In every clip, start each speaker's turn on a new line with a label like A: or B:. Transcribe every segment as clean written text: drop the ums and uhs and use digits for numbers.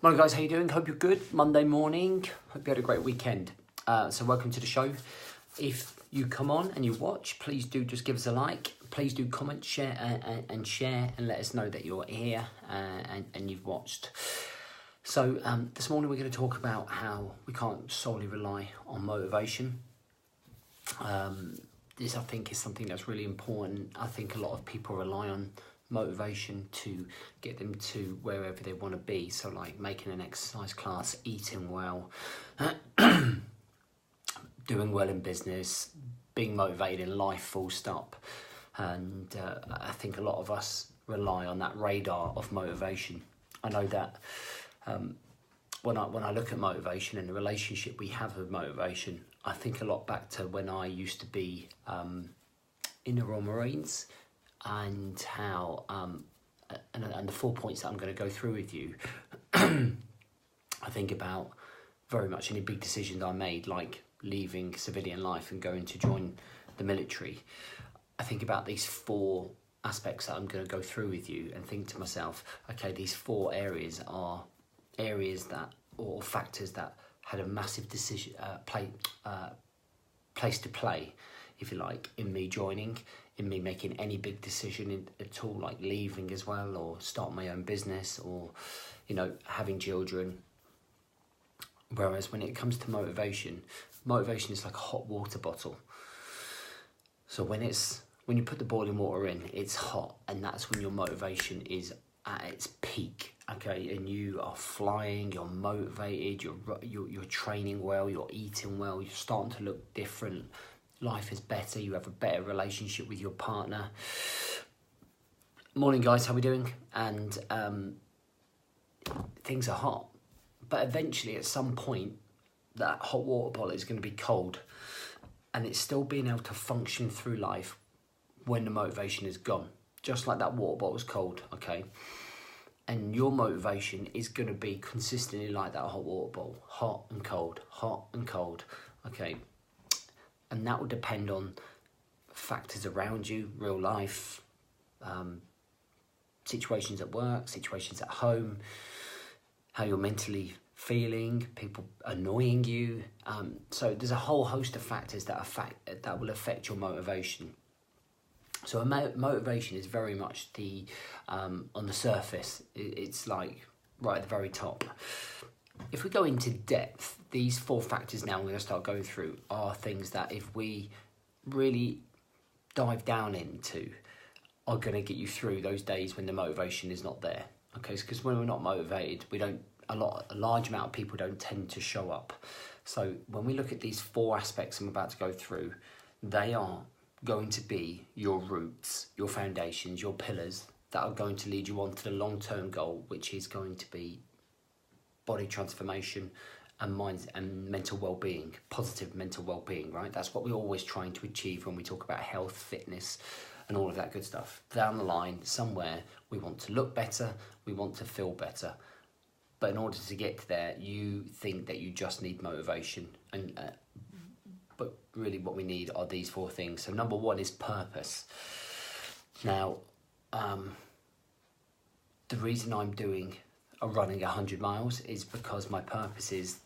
A: Morning guys, how you doing? Hope you're good. Monday morning. Hope you had a great weekend. So welcome to the show. If you come on and you watch, please do just give us a like. Please do comment, share and share and let us know that you're here and you've watched. So this morning we're going to talk about how we can't solely rely on motivation. This I think is something that's really important. I think a lot of people rely on motivation to get them to wherever they want to be. So like making an exercise class, eating well, doing well in business, being motivated in life, full stop. And I think a lot of us rely on that radar of motivation. I know that when I look at motivation and the relationship we have with motivation, I think a lot back to when I used to be in the Royal Marines, and how and the 4 points that I'm going to go through with you. I think about very much any big decisions I made, like leaving civilian life and going to join the military. I think about these 4 aspects that I'm going to go through with you and think to myself, okay, these 4 areas are areas that, or factors that had a massive decision place to play, if you like, in me joining, in me making any big decision at all, like leaving as well, or starting my own business, or, you know, having children. Whereas when it comes to motivation is like a hot water bottle. So when you put the boiling water in, it's hot, and that's when your motivation is at its peak. Okay, and you are flying, you're motivated, you're training well, you're eating well, you're starting to look different. Life is better, you have a better relationship with your partner. Morning guys, how we doing? And things are hot, but eventually at some point that hot water bottle is going to be cold, and it's still being able to function through life when the motivation is gone, just like that water bottle is cold. Okay, and your motivation is going to be consistently like that hot water bottle, hot and cold. Okay, and that will depend on factors around you, real life, situations at work, situations at home, how you're mentally feeling, people annoying you. So there's a whole host of factors that will affect your motivation. So motivation is very much on the surface. It's like right at the very top. If we go into depth, these 4 factors now I'm going to start going through are things that if we really dive down into are going to get you through those days when the motivation is not there. Okay, because when we're not motivated, a large amount of people don't tend to show up. So when we look at these 4 aspects I'm about to go through, they are going to be your roots, your foundations, your pillars that are going to lead you on to the long-term goal, which is going to be body transformation and mind and mental well-being, positive mental well-being, right? That's what we're always trying to achieve when we talk about health, fitness, and all of that good stuff. Down the line, somewhere, we want to look better, we want to feel better. But in order to get there, you think that you just need motivation. But really what we need are these 4 things. So number 1 is purpose. Now, the reason I'm running 100 miles is because my purpose is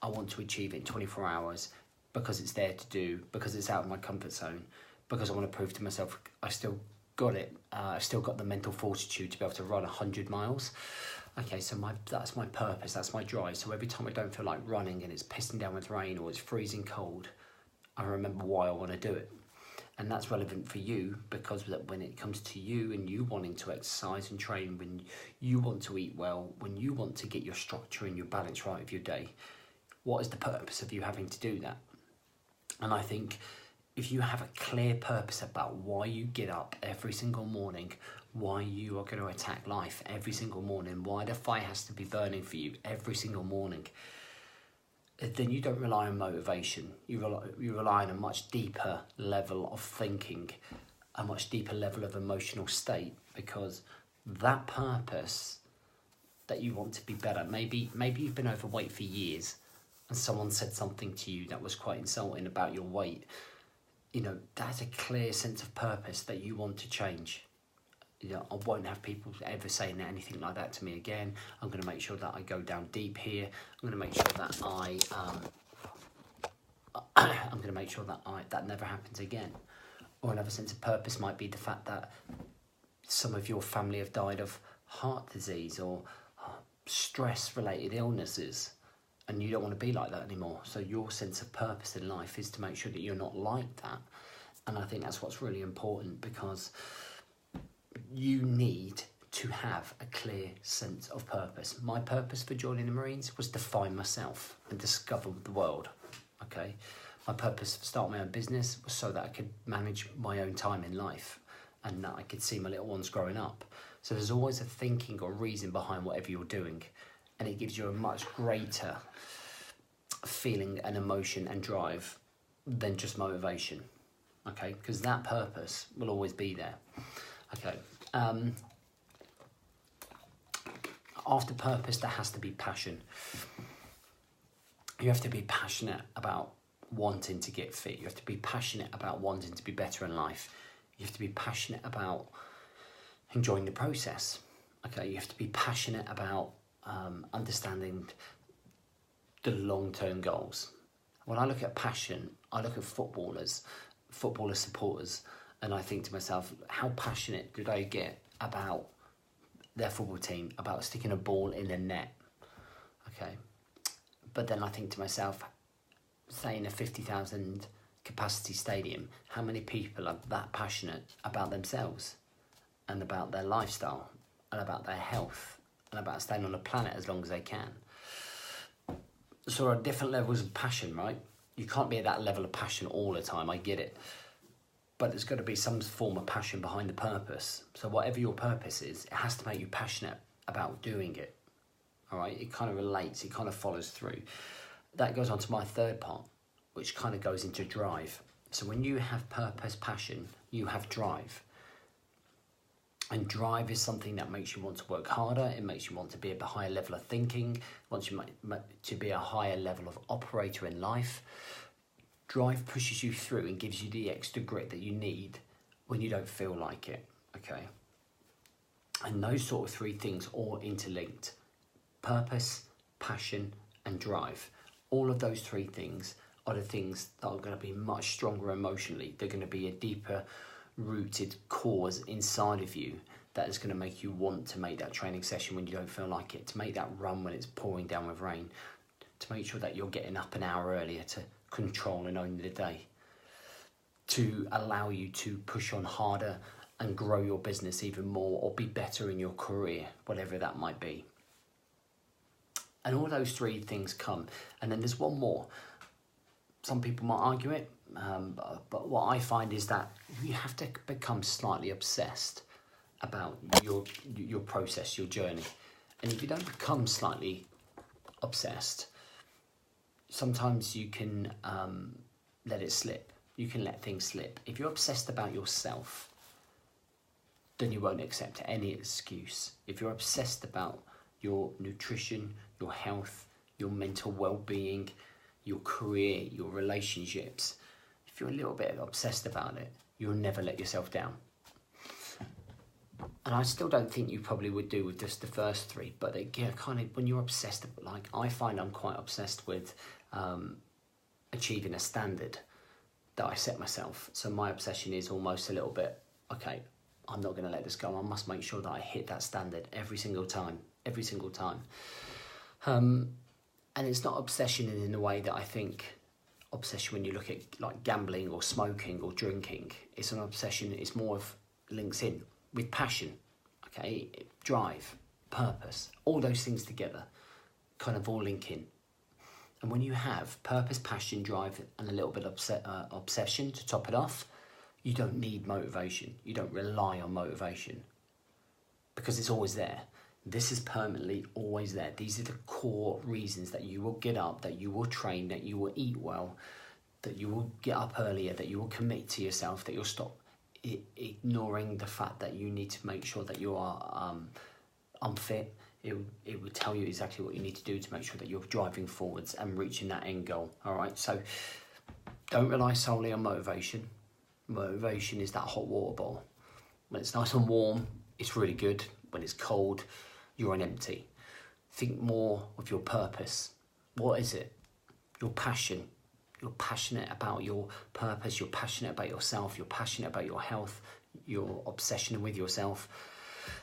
A: I want to achieve it in 24 hours, because it's there to do, because it's out of my comfort zone, because I want to prove to myself I still got it. I've still got the mental fortitude to be able to run 100 miles. Okay, so that's my purpose, that's my drive. So every time I don't feel like running and it's pissing down with rain or it's freezing cold, I remember why I want to do it. And that's relevant for you, because when it comes to you and you wanting to exercise and train, when you want to eat well, when you want to get your structure and your balance right of your day, what is the purpose of you having to do that? And I think if you have a clear purpose about why you get up every single morning, why you are going to attack life every single morning, why the fire has to be burning for you every single morning, then you don't rely on motivation. You rely on a much deeper level of thinking, a much deeper level of emotional state, because that purpose that you want to be better, maybe you've been overweight for years and someone said something to you that was quite insulting about your weight. You know, that's a clear sense of purpose that you want to change. You know, I won't have people ever saying anything like that to me again. I'm going to make sure that I go down deep here. I'm going to make sure that I'm going to make sure that that never happens again. Or another sense of purpose might be the fact that some of your family have died of heart disease or stress-related illnesses, and you don't want to be like that anymore. So your sense of purpose in life is to make sure that you're not like that. And I think that's what's really important, because you need to have a clear sense of purpose. My purpose for joining the Marines was to find myself and discover the world, okay? My purpose for starting my own business was so that I could manage my own time in life and that I could see my little ones growing up. So there's always a thinking or reason behind whatever you're doing, and it gives you a much greater feeling and emotion and drive than just motivation, okay? Because that purpose will always be there, okay? After purpose, there has to be passion. You have to be passionate about wanting to get fit. You have to be passionate about wanting to be better in life. You have to be passionate about enjoying the process. Okay, you have to be passionate about understanding the long-term goals. When I look at passion, I look at footballer supporters, and I think to myself, how passionate do they get about their football team, about sticking a ball in the net? Okay, but then I think to myself, say in a 50,000 capacity stadium, how many people are that passionate about themselves and about their lifestyle and about their health and about staying on the planet as long as they can? So there are different levels of passion, right? You can't be at that level of passion all the time, I get it. But there's got to be some form of passion behind the purpose. So whatever your purpose is, it has to make you passionate about doing it. All right, it kind of relates, it kind of follows through. That goes on to my third part, which kind of goes into drive. So when you have purpose, passion, you have drive. And drive is something that makes you want to work harder. It makes you want to be at a higher level of thinking, wants you to be a higher level of operator in life. Drive pushes you through and gives you the extra grit that you need when you don't feel like it, okay? And those sort of three things all interlinked. Purpose, passion, and drive. All of those three things are the things that are going to be much stronger emotionally. They're going to be a deeper rooted cause inside of you that is going to make you want to make that training session when you don't feel like it, to make that run when it's pouring down with rain, to make sure that you're getting up an hour earlier to control and own the day, to allow you to push on harder and grow your business even more, or be better in your career, whatever that might be. And all those three things come. And then there's one more. Some people might argue it, but what I find is that you have to become slightly obsessed about your process, your journey. And if you don't become slightly obsessed, sometimes you can let it slip. You can let things slip. If you're obsessed about yourself, then you won't accept any excuse. If you're obsessed about your nutrition, your health, your mental well-being, your career, your relationships, if you're a little bit obsessed about it, you'll never let yourself down. And I still don't think you probably would do with just the first three, but they get kind of, when you're obsessed, like I find I'm quite obsessed with achieving a standard that I set myself. So my obsession is almost a little bit, okay, I'm not going to let this go. I must make sure that I hit that standard every single time. And it's not obsession in the way that I think obsession when you look at like gambling or smoking or drinking. It's an obsession, it's more of links in with passion, okay, drive, purpose, all those things together kind of all link in. And when you have purpose, passion, drive, and a little bit of obsession to top it off, you don't need motivation. You don't rely on motivation because it's always there. This is permanently always there. These are the core reasons that you will get up, that you will train, that you will eat well, that you will get up earlier, that you will commit to yourself, that you'll stop ignoring the fact that you need to make sure that you are unfit. It would tell you exactly what you need to do to make sure that you're driving forwards and reaching that end goal. All right, so don't rely solely on motivation. Motivation is that hot water bottle. When it's nice and warm, it's really good. When it's cold, you're on empty. Think more of your purpose. What is it? Your passion. You're passionate about your purpose. You're passionate about yourself. You're passionate about your health. Your obsession with yourself.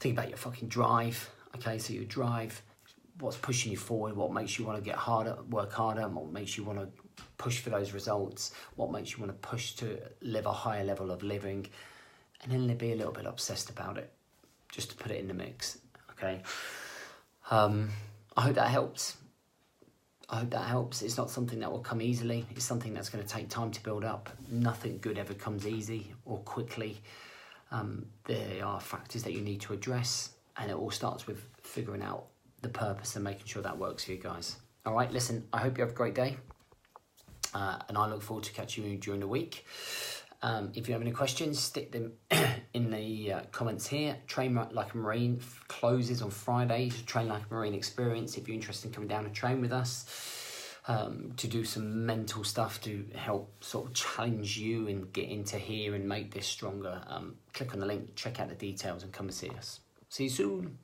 A: Think about your fucking drive. Okay, so your drive. What's pushing you forward? What makes you want to get harder, work harder? What makes you want to push for those results? What makes you want to push to live a higher level of living? And then be a little bit obsessed about it, just to put it in the mix. Okay. I hope that helps. It's not something that will come easily. It's something that's going to take time to build up. Nothing good ever comes easy or quickly. There are factors that you need to address, and it all starts with figuring out the purpose and making sure that works for you guys. All right, listen, I hope you have a great day, and I look forward to catching you during the week. If you have any questions, stick them in the comments here. Train Like a Marine closes on Fridays. Train Like a Marine experience. If you're interested in coming down and train with us to do some mental stuff to help sort of challenge you and get into here and make this stronger, click on the link, check out the details and come and see us. See you soon.